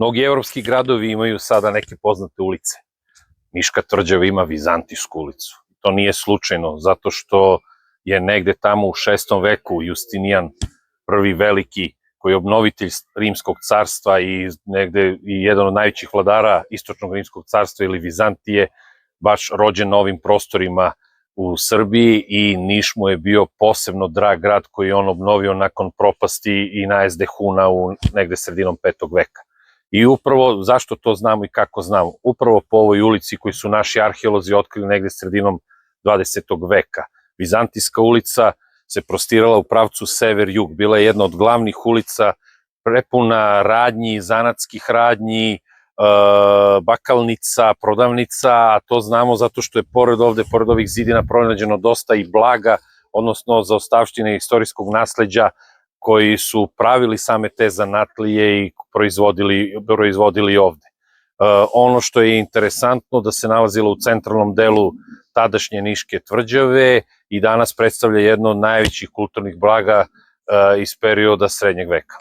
Mnogi evropski gradovi imaju sada neke poznate ulice. Niška tvrđava ima Vizantijsku ulicu. To nije slučajno, zato što je negde tamo u 6. veku Justinijan prvi veliki, koji je obnovitelj Rimskog carstva i negde i jedan od najvećih vladara Istočnog Rimskog carstva ili Vizantije, baš rođen na ovim prostorima u Srbiji, i Niš mu je bio posebno drag grad koji je on obnovio nakon propasti i najezde Huna u negde sredinom 5. veka. I upravo, zašto to znamo i kako znamo? Upravo po ovoj ulici koju su naši arheolozi otkrili negde sredinom 20. veka. Vizantijska ulica se prostirala u pravcu sever-jug. Bila je jedna od glavnih ulica, prepuna radnji, zanatskih radnji, bakalnica, prodavnica, a to znamo zato što je pored ovih zidina pronađeno dosta i blaga, odnosno zaostavštine istorijskog nasleđa koji su pravili same te zanatlije i proizvodili ovde. Ono što je interesantno da se nalazilo u centralnom delu tadašnje Niške tvrđave i danas predstavlja jedno od najvećih kulturnih blaga iz perioda Srednjeg veka.